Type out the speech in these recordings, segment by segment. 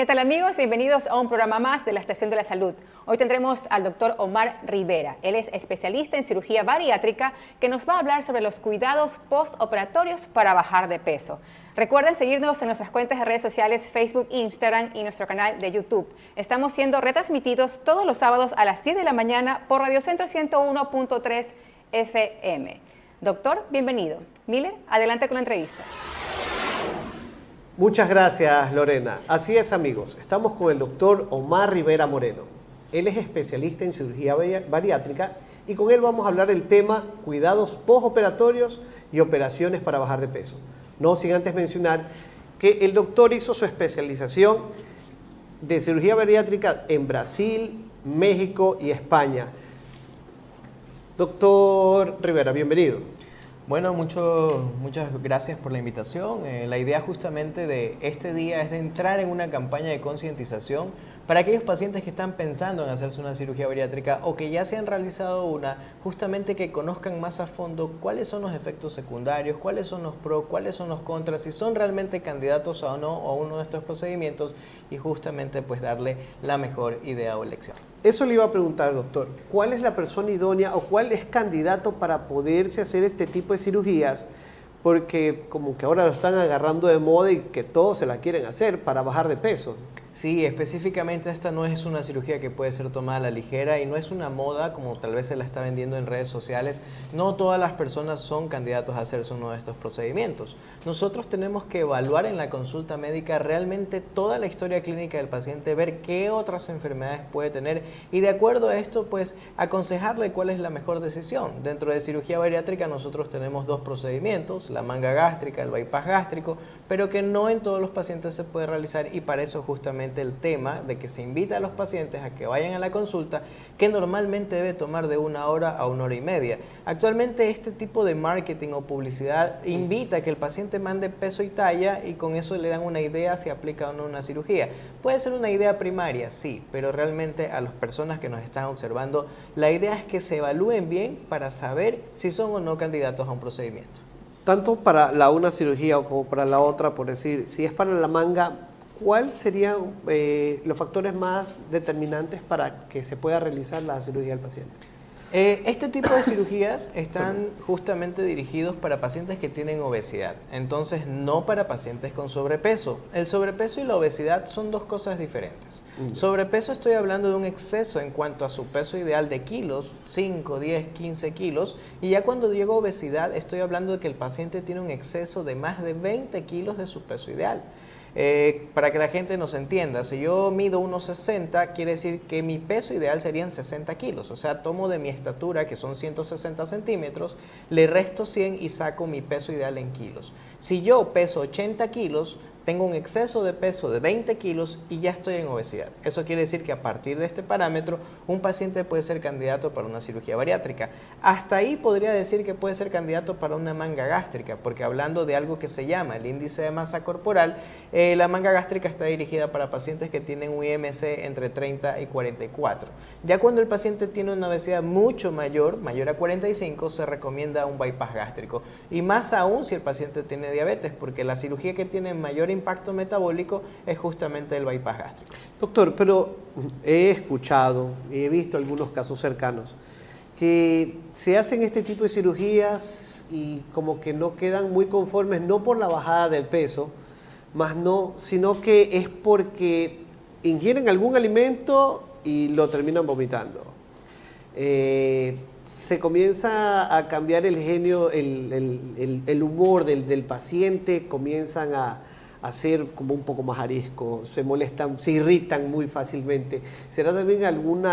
¿Qué tal amigos? Bienvenidos a un programa más de la Estación de la Salud. Hoy tendremos al doctor Omar Rivera. Él es especialista en cirugía bariátrica que nos va a hablar sobre los cuidados postoperatorios para bajar de peso. Recuerden seguirnos en nuestras cuentas de redes sociales Facebook, Instagram y nuestro canal de YouTube. Estamos siendo retransmitidos todos los sábados a las 10 de la mañana por Radio Centro 101.3 FM. Doctor, bienvenido. Miller, adelante con la entrevista. Muchas gracias, Lorena. Así es, amigos. Estamos con el doctor Omar Rivera Moreno. Él es especialista en cirugía bariátrica y con él vamos a hablar del tema cuidados postoperatorios y operaciones para bajar de peso. No sin antes mencionar que el doctor hizo su especialización de cirugía bariátrica en Brasil, México y España. Doctor Rivera, bienvenido. Bueno, muchas gracias por la invitación. La idea justamente de este día es de entrar en una campaña de concientización para aquellos pacientes que están pensando en hacerse una cirugía bariátrica o que ya se han realizado una, justamente que conozcan más a fondo cuáles son los efectos secundarios, cuáles son los pros, cuáles son los contras, si son realmente candidatos o no a uno de estos procedimientos y justamente pues darle la mejor idea o elección. Eso le iba a preguntar, doctor. ¿Cuál es la persona idónea o cuál es candidato para poderse hacer este tipo de cirugías? Porque como que ahora lo están agarrando de moda y que todos se la quieren hacer para bajar de peso. Sí, específicamente esta no es una cirugía que puede ser tomada a la ligera y no es una moda como tal vez se la está vendiendo en redes sociales. No todas las personas son candidatos a hacerse uno de estos procedimientos. Nosotros tenemos que evaluar en la consulta médica realmente toda la historia clínica del paciente, ver qué otras enfermedades puede tener y de acuerdo a esto pues aconsejarle cuál es la mejor decisión. Dentro de cirugía bariátrica nosotros tenemos dos procedimientos, la manga gástrica, el bypass gástrico, pero que no en todos los pacientes se puede realizar y para eso justamente el tema de que se invita a los pacientes a que vayan a la consulta, que normalmente debe tomar de 1 hora a 1 hora y media. Actualmente este tipo de marketing o publicidad invita a que el paciente mande peso y talla y con eso le dan una idea si aplica o no una cirugía. Puede ser una idea primaria, sí, pero realmente a las personas que nos están observando, la idea es que se evalúen bien para saber si son o no candidatos a un procedimiento. Tanto para una cirugía o como para la otra, por decir, si es para la manga, ¿cuáles serían los factores más determinantes para que se pueda realizar la cirugía del paciente? Este tipo de cirugías están justamente dirigidos para pacientes que tienen obesidad, entonces no para pacientes con sobrepeso. El sobrepeso y la obesidad son dos cosas diferentes. Sobrepeso estoy hablando de un exceso en cuanto a su peso ideal de kilos, 5, 10, 15 kilos, y ya cuando llego a obesidad estoy hablando de que el paciente tiene un exceso de más de 20 kilos de su peso ideal. Para que la gente nos entienda, si yo mido 1,60, quiere decir que mi peso ideal serían 60 kilos. O sea, tomo de mi estatura, que son 160 centímetros, le resto 100 y saco mi peso ideal en kilos. Si yo peso 80 kilos, tengo un exceso de peso de 20 kilos y ya estoy en obesidad. Eso quiere decir que a partir de este parámetro, un paciente puede ser candidato para una cirugía bariátrica. Hasta ahí podría decir que puede ser candidato para una manga gástrica, porque hablando de algo que se llama el índice de masa corporal, la manga gástrica está dirigida para pacientes que tienen un IMC entre 30 y 44. Ya cuando el paciente tiene una obesidad mucho mayor a 45, se recomienda un bypass gástrico. Y más aún si el paciente tiene diabetes, porque la cirugía que tiene mayor impacto metabólico es justamente el bypass gástrico. Doctor, pero he escuchado y he visto algunos casos cercanos que se hacen este tipo de cirugías y como que no quedan muy conformes, no por la bajada del peso, sino que es porque ingieren algún alimento y lo terminan vomitando. Se comienza a cambiar el genio, el humor del paciente, comienzan a ser como un poco más arisco, se molestan, se irritan muy fácilmente. ¿Será también algún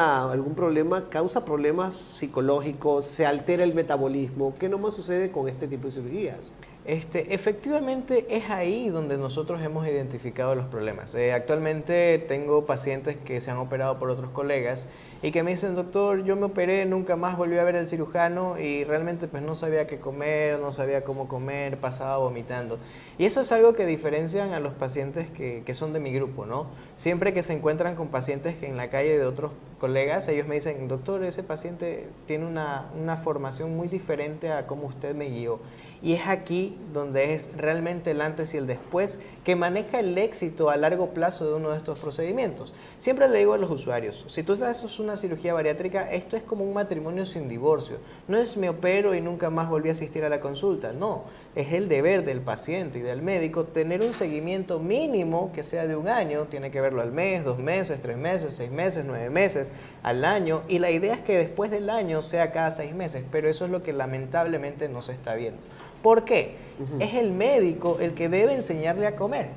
problema, causa problemas psicológicos, se altera el metabolismo? ¿Qué nomás sucede con este tipo de cirugías? Efectivamente es ahí donde nosotros hemos identificado los problemas. Actualmente tengo pacientes que se han operado por otros colegas y que me dicen, doctor, yo me operé, nunca más volví a ver al cirujano y realmente pues no sabía qué comer, no sabía cómo comer, pasaba vomitando. Y eso es algo que diferencian a los pacientes que son de mi grupo, ¿no? Siempre que se encuentran con pacientes que en la calle de otros colegas, ellos me dicen, doctor, ese paciente tiene una formación muy diferente a cómo usted me guió. Y es aquí donde es realmente el antes y el después que maneja el éxito a largo plazo de uno de estos procedimientos. Siempre le digo a los usuarios, si tú haces una cirugía bariátrica, esto es como un matrimonio sin divorcio. No es me opero y nunca más volví a asistir a la consulta, no. Es el deber del paciente y del médico tener un seguimiento mínimo que sea de 1 año, tiene que verlo al mes, 2 meses, 3 meses, 6 meses, 9 meses, al año, y la idea es que después del año sea cada 6 meses, pero eso es lo que lamentablemente no se está viendo. ¿Por qué? Es el médico el que debe enseñarle a comer.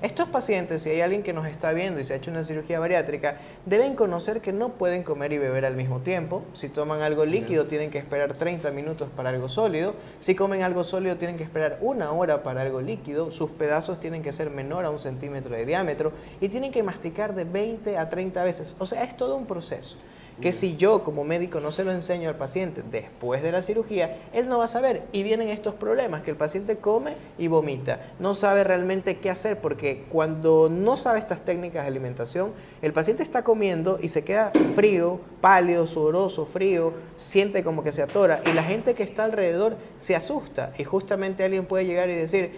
Estos pacientes, si hay alguien que nos está viendo y se ha hecho una cirugía bariátrica, deben conocer que no pueden comer y beber al mismo tiempo. Si toman algo líquido, tienen que esperar 30 minutos para algo sólido. Si comen algo sólido, tienen que esperar 1 hora para algo líquido. Sus pedazos tienen que ser menor a 1 centímetro de diámetro y tienen que masticar de 20 a 30 veces. O sea, es todo un proceso que si yo como médico no se lo enseño al paciente después de la cirugía, él no va a saber, y vienen estos problemas, que el paciente come y vomita, no sabe realmente qué hacer, porque cuando no sabe estas técnicas de alimentación, el paciente está comiendo y se queda frío, pálido, sudoroso, frío, siente como que se atora, y la gente que está alrededor se asusta, y justamente alguien puede llegar y decir,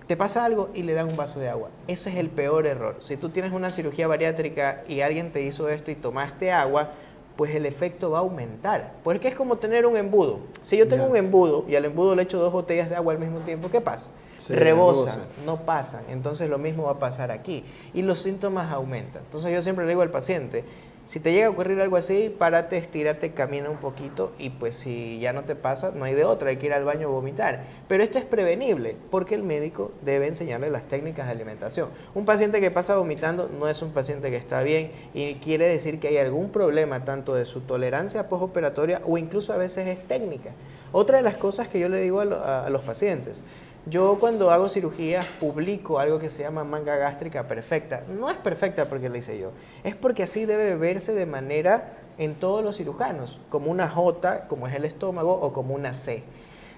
¿te pasa algo? Y le dan un vaso de agua. Ese es el peor error. Si tú tienes una cirugía bariátrica y alguien te hizo esto y tomaste agua, pues el efecto va a aumentar. Porque es como tener un embudo. Si yo tengo un embudo y al embudo le echo 2 botellas de agua al mismo tiempo, ¿qué pasa? Rebosan, no pasan. Entonces lo mismo va a pasar aquí. Y los síntomas aumentan. Entonces yo siempre le digo al paciente, si te llega a ocurrir algo así, párate, estírate, camina un poquito y pues si ya no te pasa, no hay de otra, hay que ir al baño a vomitar. Pero esto es prevenible porque el médico debe enseñarle las técnicas de alimentación. Un paciente que pasa vomitando no es un paciente que está bien y quiere decir que hay algún problema tanto de su tolerancia postoperatoria o incluso a veces es técnica. Otra de las cosas que yo le digo a los pacientes, yo cuando hago cirugías publico algo que se llama manga gástrica perfecta. No es perfecta porque la hice yo, es porque así debe verse de manera en todos los cirujanos, como una J, como es el estómago, o como una C.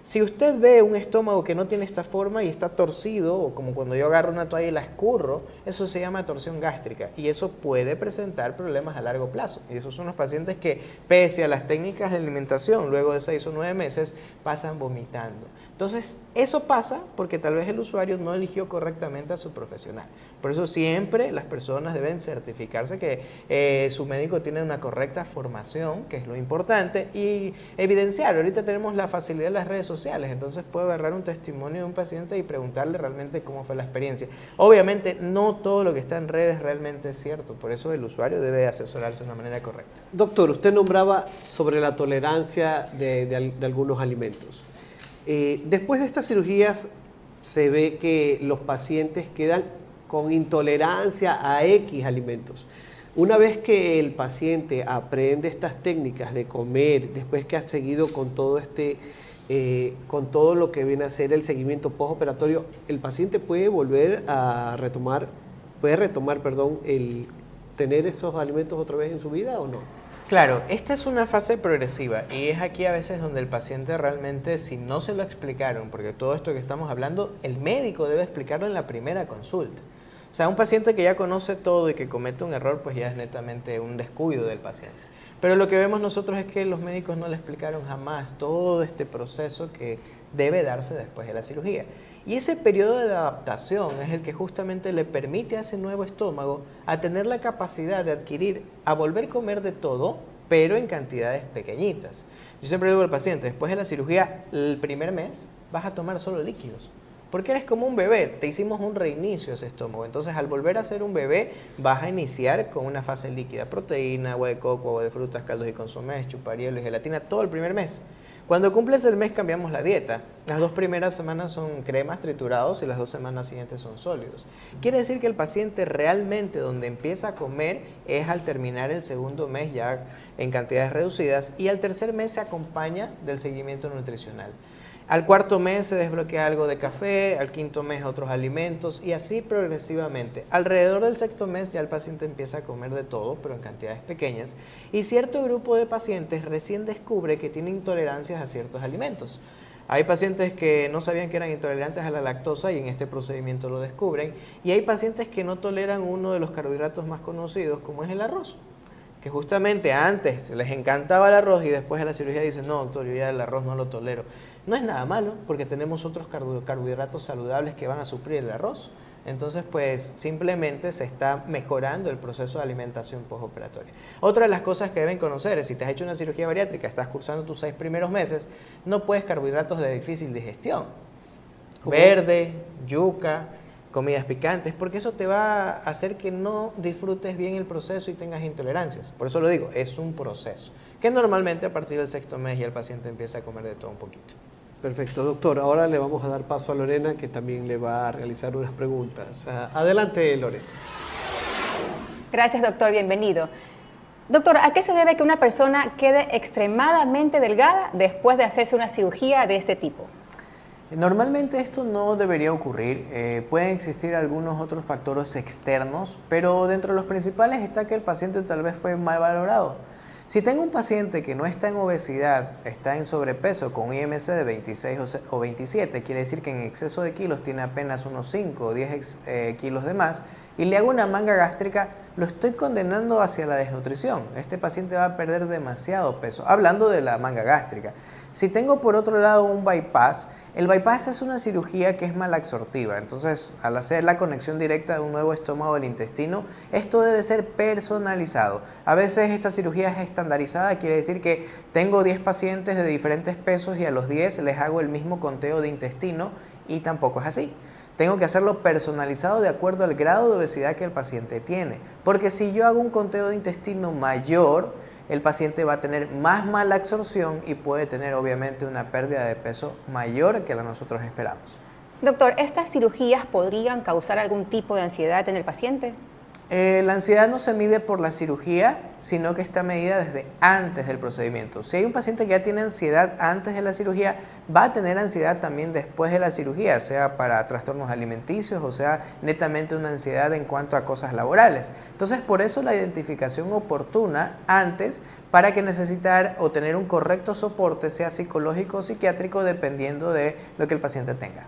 Si usted ve un estómago que no tiene esta forma y está torcido, o como cuando yo agarro una toalla y la escurro, eso se llama torsión gástrica y eso puede presentar problemas a largo plazo. Y esos son los pacientes que, pese a las técnicas de alimentación, luego de 6 o 9 meses, pasan vomitando. Entonces, eso pasa porque tal vez el usuario no eligió correctamente a su profesional. Por eso siempre las personas deben certificarse que su médico tiene una correcta formación, que es lo importante, y evidenciar. Ahorita tenemos la facilidad de las redes sociales, entonces puedo agarrar un testimonio de un paciente y preguntarle realmente cómo fue la experiencia. Obviamente, no todo lo que está en redes realmente es cierto, por eso el usuario debe asesorarse de una manera correcta. Doctor, usted nombraba sobre la tolerancia de algunos alimentos. Después de estas cirugías se ve que los pacientes quedan con intolerancia a X alimentos. Una vez que el paciente aprende estas técnicas de comer, después que ha seguido con todo con todo lo que viene a ser el seguimiento postoperatorio, el paciente puede volver a retomar, el tener esos alimentos otra vez en su vida, ¿o no? Claro, esta es una fase progresiva y es aquí a veces donde el paciente realmente, si no se lo explicaron, porque todo esto que estamos hablando, el médico debe explicarlo en la primera consulta. O sea, un paciente que ya conoce todo y que comete un error, pues ya es netamente un descuido del paciente. Pero lo que vemos nosotros es que los médicos no le explicaron jamás todo este proceso que debe darse después de la cirugía. Y ese periodo de adaptación es el que justamente le permite a ese nuevo estómago a tener la capacidad de adquirir, a volver a comer de todo, pero en cantidades pequeñitas. Yo siempre digo al paciente, después de la cirugía, el primer mes vas a tomar solo líquidos. Porque eres como un bebé, te hicimos un reinicio a ese estómago. Entonces, al volver a ser un bebé, vas a iniciar con una fase líquida. Proteína, agua de coco, agua de frutas, caldos y consomés, chuparielos y gelatina, todo el primer mes. Cuando cumples el mes cambiamos la dieta. Las 2 primeras semanas son cremas triturados y las 2 semanas siguientes son sólidos. Quiere decir que el paciente realmente donde empieza a comer es al terminar el segundo mes ya en cantidades reducidas y al tercer mes se acompaña del seguimiento nutricional. Al 4.º mes se desbloquea algo de café, al 5.º mes otros alimentos y así progresivamente. Alrededor del 6.º mes ya el paciente empieza a comer de todo, pero en cantidades pequeñas. Y cierto grupo de pacientes recién descubre que tienen intolerancias a ciertos alimentos. Hay pacientes que no sabían que eran intolerantes a la lactosa y en este procedimiento lo descubren. Y hay pacientes que no toleran uno de los carbohidratos más conocidos, como es el arroz. Que justamente antes les encantaba el arroz y después de la cirugía dicen, no doctor, yo ya el arroz no lo tolero. No es nada malo porque tenemos otros carbohidratos saludables que van a suplir el arroz. Entonces, pues simplemente se está mejorando el proceso de alimentación postoperatoria. Otra de las cosas que deben conocer es si te has hecho una cirugía bariátrica, estás cursando tus 6 primeros meses, no puedes carbohidratos de difícil digestión. ¿Cómo? Verde, yuca, comidas picantes, porque eso te va a hacer que no disfrutes bien el proceso y tengas intolerancias. Por eso lo digo, es un proceso, que normalmente a partir del 6º mes ya el paciente empieza a comer de todo un poquito. Perfecto, doctor. Ahora le vamos a dar paso a Lorena, que también le va a realizar unas preguntas. Adelante, Lorena. Gracias, doctor. Bienvenido. Doctor, ¿a qué se debe que una persona quede extremadamente delgada después de hacerse una cirugía de este tipo? Normalmente esto no debería ocurrir, pueden existir algunos otros factores externos, pero dentro de los principales está que el paciente tal vez fue mal valorado. Si tengo un paciente que no está en obesidad, está en sobrepeso con un IMC de 26 o 27, quiere decir que en exceso de kilos tiene apenas unos 5 o 10 kilos de más, y le hago una manga gástrica, lo estoy condenando hacia la desnutrición. Este paciente va a perder demasiado peso, hablando de la manga gástrica. Si tengo por otro lado un bypass, el bypass es una cirugía que es malabsortiva, entonces al hacer la conexión directa de un nuevo estómago al intestino, esto debe ser personalizado. A veces esta cirugía es estandarizada, quiere decir que tengo 10 pacientes de diferentes pesos y a los 10 les hago el mismo conteo de intestino y tampoco es así. Tengo que hacerlo personalizado de acuerdo al grado de obesidad que el paciente tiene, porque si yo hago un conteo de intestino mayor, el paciente va a tener más mala absorción y puede tener obviamente una pérdida de peso mayor que la que nosotros esperamos. Doctor, ¿estas cirugías podrían causar algún tipo de ansiedad en el paciente? La ansiedad no se mide por la cirugía, sino que está medida desde antes del procedimiento. Si hay un paciente que ya tiene ansiedad antes de la cirugía, va a tener ansiedad también después de la cirugía, sea para trastornos alimenticios o sea netamente una ansiedad en cuanto a cosas laborales. Entonces, por eso la identificación oportuna antes para que necesitar o tener un correcto soporte, sea psicológico o psiquiátrico, dependiendo de lo que el paciente tenga.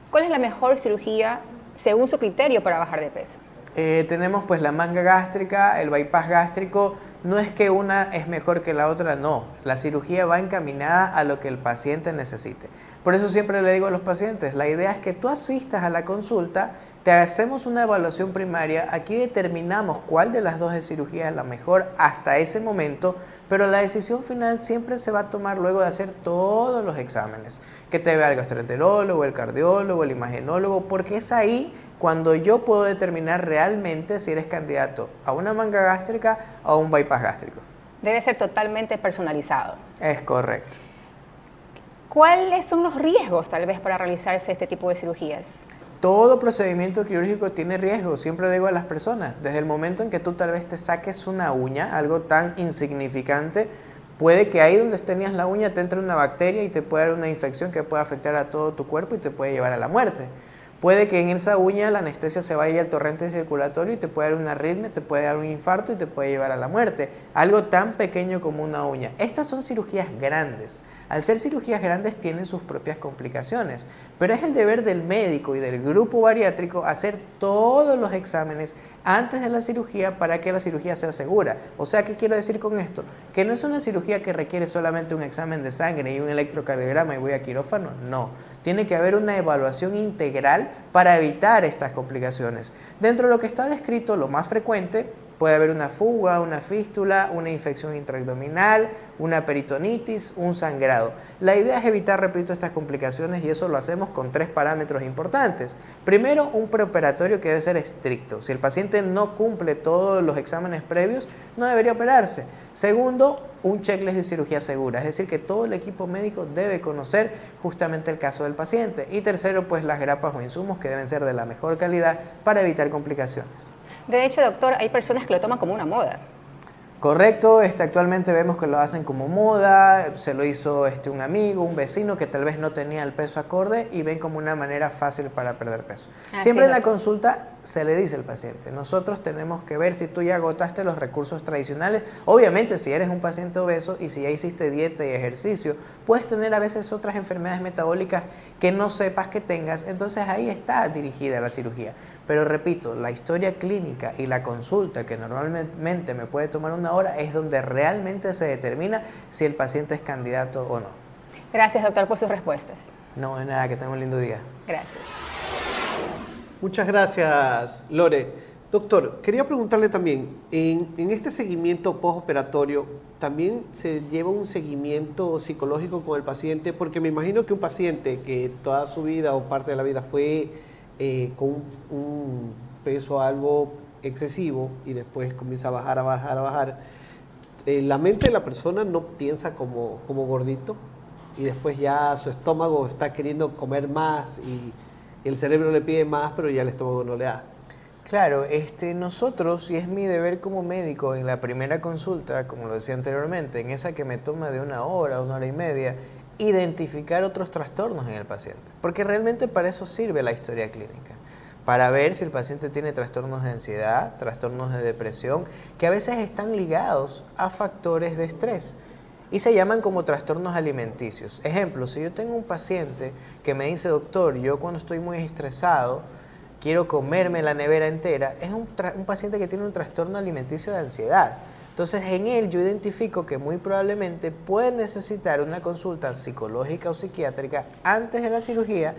¿Cuál es la mejor cirugía según su criterio para bajar de peso? Tenemos pues la manga gástrica, el bypass gástrico. No es que una es mejor que la otra, no. La cirugía va encaminada a lo que el paciente necesite. Por eso siempre le digo a los pacientes, la idea es que tú asistas a la consulta, te hacemos una evaluación primaria, aquí determinamos cuál de las dos de cirugía es la mejor hasta ese momento, pero la decisión final siempre se va a tomar luego de hacer todos los exámenes, que te vea el gastroenterólogo, el cardiólogo, el imagenólogo, porque es ahí cuando yo puedo determinar realmente si eres candidato a una manga gástrica o a un bypass gástrico. Debe ser totalmente personalizado. Es correcto. ¿Cuáles son los riesgos tal vez para realizarse este tipo de cirugías? Todo procedimiento quirúrgico tiene riesgo, siempre digo a las personas, desde el momento en que tú tal vez te saques una uña, algo tan insignificante, puede que ahí donde tenías la uña te entre una bacteria y te pueda dar una infección que pueda afectar a todo tu cuerpo y te puede llevar a la muerte. Puede que en esa uña la anestesia se vaya al torrente circulatorio y te puede dar una arritmia, te puede dar un infarto y te puede llevar a la muerte. Algo tan pequeño como una uña. Estas son cirugías grandes. Al ser cirugías grandes tienen sus propias complicaciones, pero es el deber del médico y del grupo bariátrico hacer todos los exámenes antes de la cirugía para que la cirugía sea segura. O sea, ¿qué quiero decir con esto? Que no es una cirugía que requiere solamente un examen de sangre y un electrocardiograma y voy a quirófano, no. Tiene que haber una evaluación integral para evitar estas complicaciones. Dentro de lo que está descrito, lo más frecuente, puede haber una fuga, una fístula, una infección intraabdominal, una peritonitis, un sangrado. La idea es evitar, repito, estas complicaciones y eso lo hacemos con 3 parámetros importantes. Primero, un preoperatorio que debe ser estricto. Si el paciente no cumple todos los exámenes previos, no debería operarse. Segundo, un checklist de cirugía segura, es decir, que todo el equipo médico debe conocer justamente el caso del paciente. Y tercero, pues las grapas o insumos que deben ser de la mejor calidad para evitar complicaciones. De hecho, doctor, hay personas que lo toman como una moda. Correcto, actualmente vemos que lo hacen como moda, se lo hizo un amigo, un vecino que tal vez no tenía el peso acorde y ven como una manera fácil para perder peso. Siempre en la consulta se le dice al paciente, nosotros tenemos que ver si tú ya agotaste los recursos tradicionales. Obviamente si eres un paciente obeso y si ya hiciste dieta y ejercicio, puedes tener a veces otras enfermedades metabólicas que no sepas que tengas, entonces ahí está dirigida la cirugía. Pero repito, la historia clínica y la consulta, que normalmente me puede tomar 1 hora, es donde realmente se determina si el paciente es candidato o no. Gracias, doctor, por sus respuestas. No, de nada, que tenga un lindo día. Gracias. Muchas gracias, Lore. Doctor, quería preguntarle también, en este seguimiento postoperatorio, ¿también se lleva un seguimiento psicológico con el paciente? Porque me imagino que un paciente que toda su vida o parte de la vida fue con un peso algo excesivo y después comienza a bajar, a bajar, a bajar, la mente de la persona no piensa como gordito y después ya su estómago está queriendo comer más y el cerebro le pide más, pero ya el estómago no le da. Claro, nosotros, y es mi deber como médico en la primera consulta, como lo decía anteriormente, en esa que me toma de 1 hora, 1 hora y media, identificar otros trastornos en el paciente. Porque realmente para eso sirve la historia clínica. Para ver si el paciente tiene trastornos de ansiedad, trastornos de depresión, que a veces están ligados a factores de estrés. Y se llaman como trastornos alimenticios. Ejemplo, si yo tengo un paciente que me dice, doctor, yo cuando estoy muy estresado, quiero comerme la nevera entera, es un paciente que tiene un trastorno alimenticio de ansiedad. Entonces, en él yo identifico que muy probablemente puede necesitar una consulta psicológica o psiquiátrica antes de la cirugía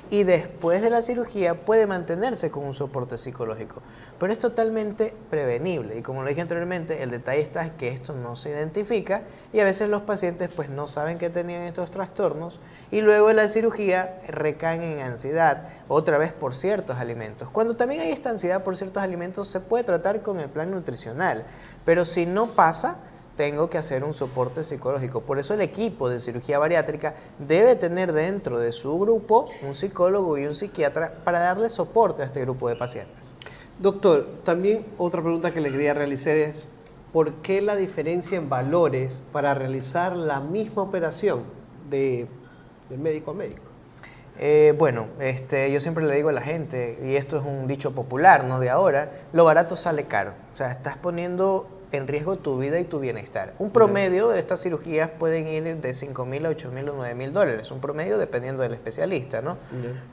y después de la cirugía puede mantenerse con un soporte psicológico. Pero es totalmente prevenible y como lo dije anteriormente, el detalle está en que esto no se identifica y a veces los pacientes pues no saben que tenían estos trastornos y luego de la cirugía recaen en ansiedad, otra vez por ciertos alimentos. Cuando también hay esta ansiedad por ciertos alimentos se puede tratar con el plan nutricional, pero si no pasa, tengo que hacer un soporte psicológico. Por eso el equipo de cirugía bariátrica debe tener dentro de su grupo un psicólogo y un psiquiatra para darle soporte a este grupo de pacientes. Doctor, también otra pregunta que le quería realizar es, ¿por qué la diferencia en valores para realizar la misma operación de médico a médico? Bueno, yo siempre le digo a la gente, y esto es un dicho popular, no de ahora, lo barato sale caro. O sea, estás poniendo en riesgo tu vida y tu bienestar. Un promedio de estas cirugías pueden ir de $5,000 a $8,000 o $9,000. Un promedio dependiendo del especialista, ¿no?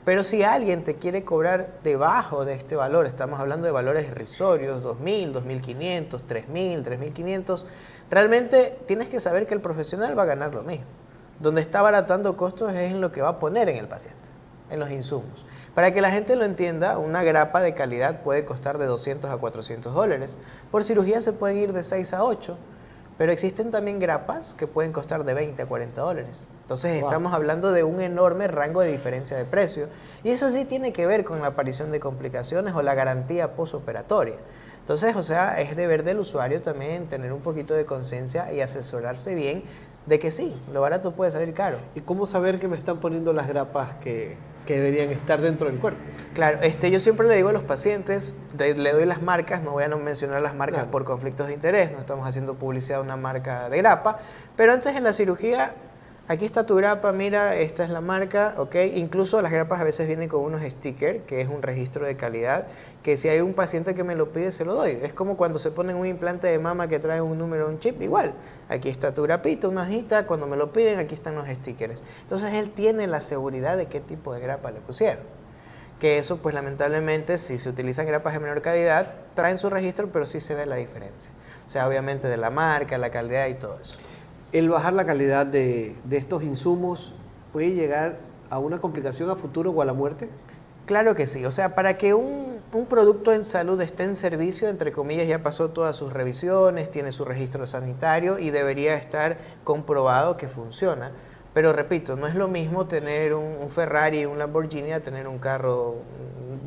Pero si alguien te quiere cobrar debajo de este valor, estamos hablando de valores irrisorios, $2,000, $2,500, $3,000, $3,500, realmente tienes que saber que el profesional va a ganar lo mismo. Donde está abaratando costos es en lo que va a poner en el paciente, en los insumos. Para que la gente lo entienda, una grapa de calidad puede costar de $200 a $400. Por cirugía se pueden ir de 6 a 8, pero existen también grapas que pueden costar de $20 a $40. Entonces estamos hablando de un enorme rango de diferencia de precio. Y eso sí tiene que ver con la aparición de complicaciones o la garantía postoperatoria. Entonces, o sea, es deber del usuario también tener un poquito de conciencia y asesorarse bien de que sí, lo barato puede salir caro. ¿Y cómo saber que me están poniendo las grapas que deberían estar dentro del cuerpo? Claro, yo siempre le digo a los pacientes, le doy las marcas, no voy a mencionar las marcas por conflictos de interés, no estamos haciendo publicidad de una marca de grapa, pero antes en la cirugía, aquí está tu grapa, mira, esta es la marca, ¿ok? Incluso las grapas a veces vienen con unos stickers, que es un registro de calidad, que si hay un paciente que me lo pide, se lo doy. Es como cuando se ponen un implante de mama que trae un número, un chip, igual. Aquí está tu grapita, una hojita, cuando me lo piden, aquí están los stickers. Entonces él tiene la seguridad de qué tipo de grapa le pusieron. Que eso, pues lamentablemente, si se utilizan grapas de menor calidad, traen su registro, pero sí se ve la diferencia. O sea, obviamente de la marca, la calidad y todo eso. ¿El bajar la calidad de estos insumos puede llegar a una complicación a futuro o a la muerte? Claro que sí. O sea, para que un producto en salud esté en servicio, entre comillas, ya pasó todas sus revisiones, tiene su registro sanitario y debería estar comprobado que funciona. Pero repito, no es lo mismo tener un Ferrari, un Lamborghini, a tener un carro,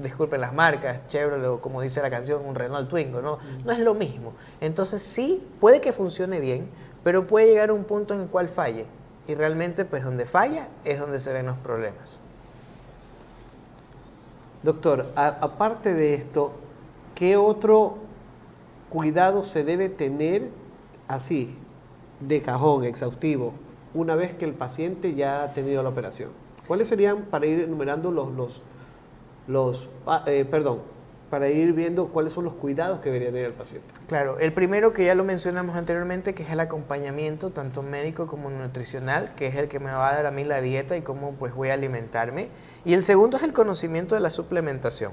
disculpen las marcas, Chevrolet o como dice la canción, un Renault Twingo, ¿no? No es lo mismo. Entonces sí, puede que funcione bien, pero puede llegar a un punto en el cual falle. Y realmente, pues donde falla es donde se ven los problemas. Doctor, aparte de esto, ¿qué otro cuidado se debe tener así, de cajón, exhaustivo, una vez que el paciente ya ha tenido la operación? ¿Cuáles serían, para ir enumerando para ir viendo cuáles son los cuidados que debería tener el paciente? Claro, el primero que ya lo mencionamos anteriormente, que es el acompañamiento tanto médico como nutricional, que es el que me va a dar a mí la dieta y cómo pues voy a alimentarme. Y el segundo es el conocimiento de la suplementación.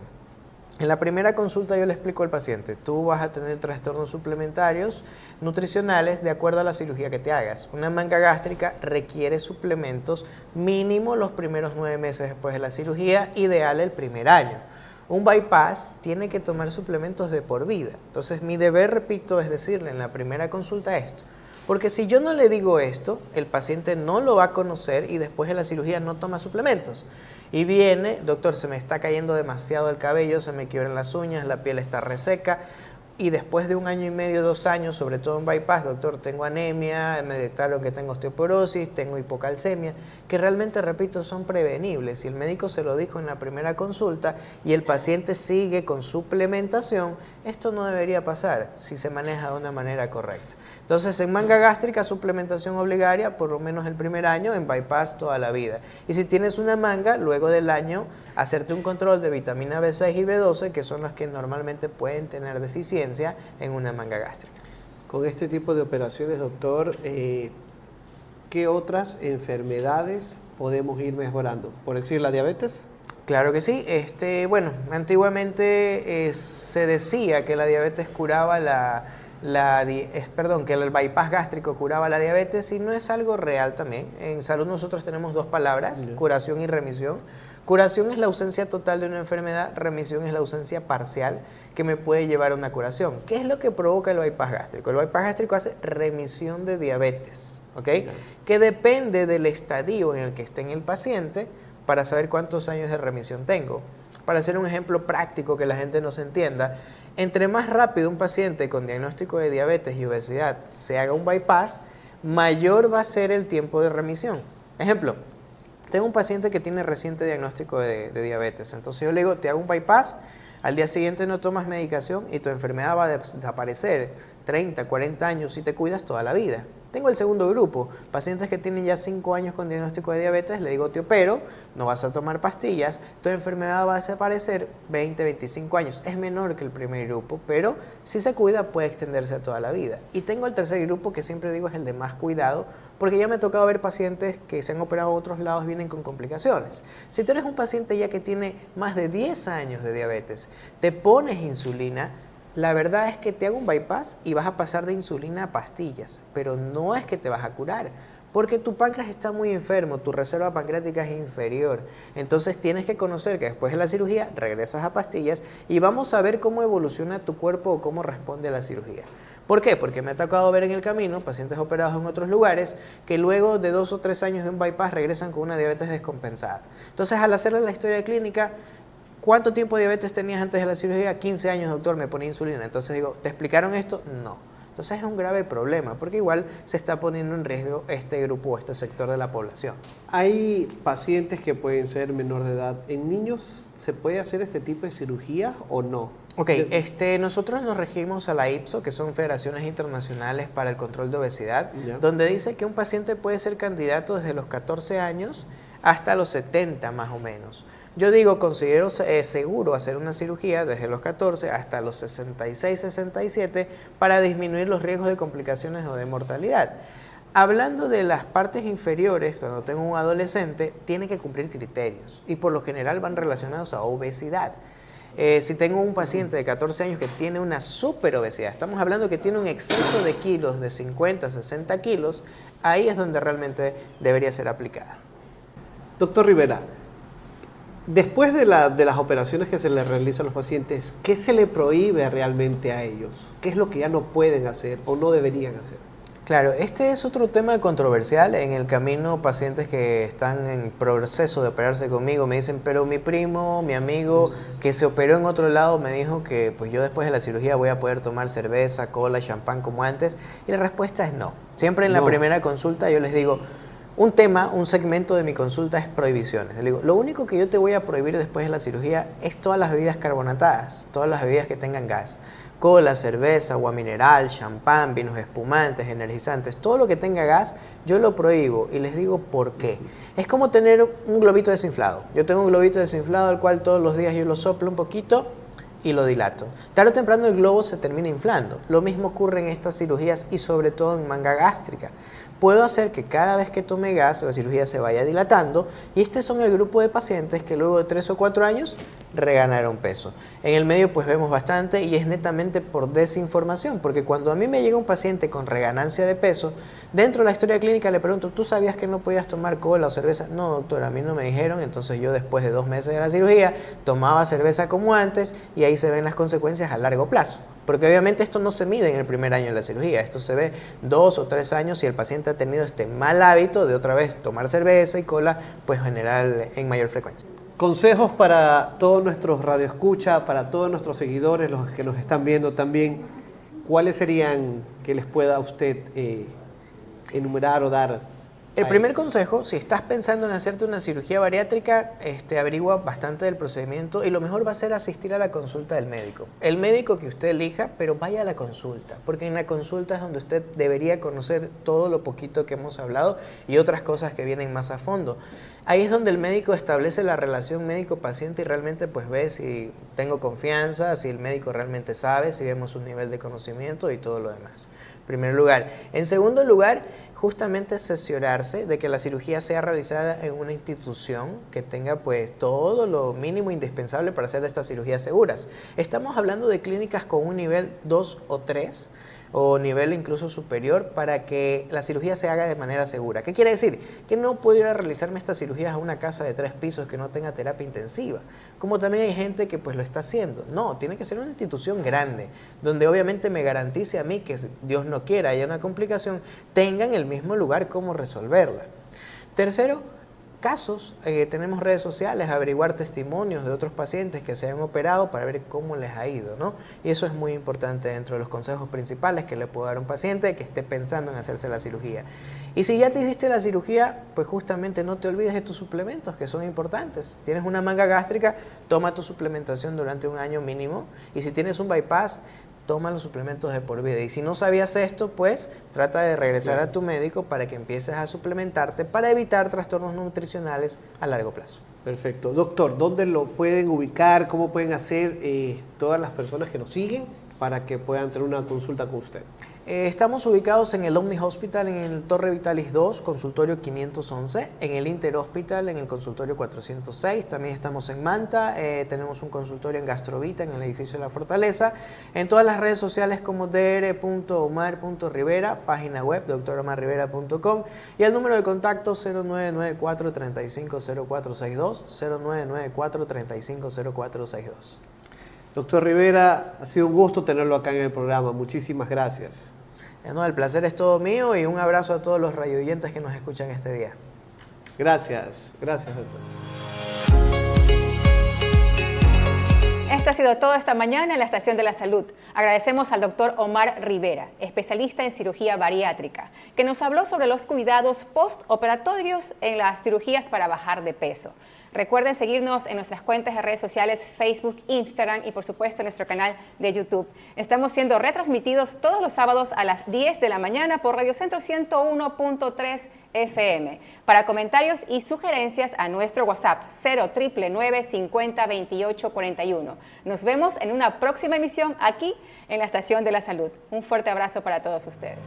En la primera consulta yo le explico al paciente, tú vas a tener trastornos suplementarios nutricionales de acuerdo a la cirugía que te hagas. Una manga gástrica requiere suplementos mínimo los primeros 9 meses después de la cirugía, ideal el primer año. Un bypass tiene que tomar suplementos de por vida. Entonces mi deber, repito, es decirle en la primera consulta esto. Porque si yo no le digo esto, el paciente no lo va a conocer y después de la cirugía no toma suplementos. Y viene, doctor, se me está cayendo demasiado el cabello, se me quiebran las uñas, la piel está reseca. Y después de 1 año y medio, 2 años, sobre todo en bypass, doctor, tengo anemia, me detectaron que tengo osteoporosis, tengo hipocalcemia, que realmente, repito, son prevenibles. Si el médico se lo dijo en la primera consulta y el paciente sigue con suplementación, esto no debería pasar si se maneja de una manera correcta. Entonces, en manga gástrica, suplementación obligaria, por lo menos el primer año, en bypass toda la vida. Y si tienes una manga, luego del año, hacerte un control de vitamina B6 y B12, que son las que normalmente pueden tener deficiencia en una manga gástrica. Con este tipo de operaciones, doctor, ¿qué otras enfermedades podemos ir mejorando? ¿Por decir la diabetes? Claro que sí. Bueno, antiguamente se decía que la diabetes curaba que el bypass gástrico curaba la diabetes y no es algo real también. En salud nosotros tenemos 2 palabras, curación y remisión. Curación es la ausencia total de una enfermedad, remisión es la ausencia parcial que me puede llevar a una curación. ¿Qué es lo que provoca el bypass gástrico? El bypass gástrico hace remisión de diabetes, ¿ok? Que depende del estadio en el que esté en el paciente para saber cuántos años de remisión tengo. Para hacer un ejemplo práctico que la gente nos entienda, entre más rápido un paciente con diagnóstico de diabetes y obesidad se haga un bypass, mayor va a ser el tiempo de remisión. Ejemplo, tengo un paciente que tiene reciente diagnóstico de diabetes, entonces yo le digo, te hago un bypass, al día siguiente no tomas medicación y tu enfermedad va a desaparecer 30, 40 años si te cuidas toda la vida. Tengo el segundo grupo, pacientes que tienen ya 5 años con diagnóstico de diabetes, le digo te opero, no vas a tomar pastillas, tu enfermedad va a desaparecer 20, 25 años. Es menor que el primer grupo, pero si se cuida puede extenderse a toda la vida. Y tengo el tercer grupo que siempre digo es el de más cuidado, porque ya me ha tocado ver pacientes que se han operado a otros lados, vienen con complicaciones. Si tú eres un paciente ya que tiene más de 10 años de diabetes, te pones insulina, la verdad es que te hago un bypass y vas a pasar de insulina a pastillas, pero no es que te vas a curar, porque tu páncreas está muy enfermo, tu reserva pancreática es inferior. Entonces tienes que conocer que después de la cirugía regresas a pastillas y vamos a ver cómo evoluciona tu cuerpo o cómo responde a la cirugía. ¿Por qué? Porque me ha tocado ver en el camino pacientes operados en otros lugares que luego de 2 o 3 años de un bypass regresan con una diabetes descompensada. Entonces al hacerle la historia clínica, ¿cuánto tiempo de diabetes tenías antes de la cirugía? 15 años, doctor, me ponía insulina. Entonces digo, ¿te explicaron esto? No. Entonces es un grave problema, porque igual se está poniendo en riesgo este grupo o este sector de la población. Hay pacientes que pueden ser menor de edad. ¿En niños se puede hacer este tipo de cirugía o no? Ok, nosotros nos regimos a la IPSO, que son Federaciones Internacionales para el Control de Obesidad, donde dice que un paciente puede ser candidato desde los 14 años hasta los 70 más o menos. Yo digo, considero seguro hacer una cirugía desde los 14 hasta los 66, 67 para disminuir los riesgos de complicaciones o de mortalidad. Hablando de las partes inferiores, cuando tengo un adolescente, tiene que cumplir criterios y por lo general van relacionados a obesidad. Si tengo un paciente de 14 años que tiene una superobesidad, estamos hablando que tiene un exceso de kilos de 50, 60 kilos, ahí es donde realmente debería ser aplicada. Doctor Rivera, después de las operaciones que se les realizan a los pacientes, ¿qué se le prohíbe realmente a ellos? ¿Qué es lo que ya no pueden hacer o no deberían hacer? Claro, este es otro tema controversial. En el camino, pacientes que están en proceso de operarse conmigo me dicen, pero mi primo, mi amigo que se operó en otro lado me dijo que pues yo después de la cirugía voy a poder tomar cerveza, cola, champán como antes. Y la respuesta es no. Siempre en la primera consulta yo les digo, un segmento de mi consulta es prohibiciones. Le digo, lo único que yo te voy a prohibir después de la cirugía es todas las bebidas carbonatadas, todas las bebidas que tengan gas. Cola, cerveza, agua mineral, champán, vinos espumantes, energizantes, todo lo que tenga gas, yo lo prohíbo y les digo por qué. Es como tener un globito desinflado. Yo tengo un globito desinflado al cual todos los días yo lo soplo un poquito y lo dilato. Tarde o temprano el globo se termina inflando. Lo mismo ocurre en estas cirugías y sobre todo en manga gástrica. puedo hacer que cada vez que tome gas la cirugía se vaya dilatando, y este son el grupo de pacientes que luego de 3 o 4 años reganaron peso. En el medio pues vemos bastante, y es netamente por desinformación, porque cuando a mí me llega un paciente con reganancia de peso, dentro de la historia clínica le pregunto, ¿tú sabías que no podías tomar cola o cerveza? No, doctora, a mí no me dijeron. Entonces yo, después de 2 meses de la cirugía, tomaba cerveza como antes, y ahí se ven las consecuencias a largo plazo. Porque obviamente esto no se mide en el primer año de la cirugía, esto se ve 2 o 3 años si el paciente ha tenido este mal hábito de otra vez tomar cerveza y cola, pues general en mayor frecuencia. Consejos para todos nuestros radioescuchas, para todos nuestros seguidores, los que nos están viendo también, ¿cuáles serían que les pueda usted enumerar o dar? El primer consejo, si estás pensando en hacerte una cirugía bariátrica, averigua bastante del procedimiento, y lo mejor va a ser asistir a la consulta del médico. El médico que usted elija, pero vaya a la consulta, porque en la consulta es donde usted debería conocer todo lo poquito que hemos hablado y otras cosas que vienen más a fondo. Ahí es donde el médico establece la relación médico-paciente y realmente pues ve si tengo confianza, si el médico realmente sabe, si vemos un nivel de conocimiento y todo lo demás. En primer lugar. En segundo lugar, justamente cerciorarse de que la cirugía sea realizada en una institución que tenga pues todo lo mínimo indispensable para hacer estas cirugías seguras. Estamos hablando de clínicas con un nivel 2 o 3 o nivel incluso superior, para que la cirugía se haga de manera segura. ¿Qué quiere decir? Que no puedo ir a realizarme estas cirugías a una casa de 3 pisos que no tenga terapia intensiva, como también hay gente que pues lo está haciendo. No, tiene que ser una institución grande, donde obviamente me garantice a mí que, Dios no quiera, haya una complicación, tengan el mismo lugar cómo resolverla. Tercero, casos, tenemos redes sociales, averiguar testimonios de otros pacientes que se han operado para ver cómo les ha ido, ¿no? Y eso es muy importante dentro de los consejos principales que le puedo dar a un paciente que esté pensando en hacerse la cirugía. Y si ya te hiciste la cirugía, pues justamente no te olvides de tus suplementos, que son importantes. Si tienes una manga gástrica, toma tu suplementación durante 1 año mínimo, y si tienes un bypass, toma los suplementos de por vida. Y si no sabías esto, pues trata de regresar a tu médico para que empieces a suplementarte para evitar trastornos nutricionales a largo plazo. Perfecto. Doctor, ¿dónde lo pueden ubicar? ¿Cómo pueden hacer todas las personas que nos siguen para que puedan tener una consulta con usted? Estamos ubicados en el Omni Hospital, en el Torre Vitalis 2, consultorio 511, en el Inter Hospital, en el consultorio 406, también estamos en Manta, tenemos un consultorio en Gastrovita, en el edificio de la Fortaleza, en todas las redes sociales como dr.omar.rivera, página web dromarrivera.com, y el número de contacto 0994-350462, 0994-350462. Doctor Rivera, ha sido un gusto tenerlo acá en el programa. Muchísimas gracias. No, el placer es todo mío, y un abrazo a todos los radioyentes que nos escuchan este día. Gracias, gracias, doctor. Esto ha sido todo esta mañana en la Estación de la Salud. Agradecemos al doctor Omar Rivera, especialista en cirugía bariátrica, que nos habló sobre los cuidados postoperatorios en las cirugías para bajar de peso. Recuerden seguirnos en nuestras cuentas de redes sociales, Facebook, Instagram y por supuesto en nuestro canal de YouTube. Estamos siendo retransmitidos todos los sábados a las 10 de la mañana por Radio Centro 101.3 FM. Para comentarios y sugerencias a nuestro WhatsApp 0999 50 28 41. Nos vemos en una próxima emisión aquí en la Estación de la Salud. Un fuerte abrazo para todos ustedes.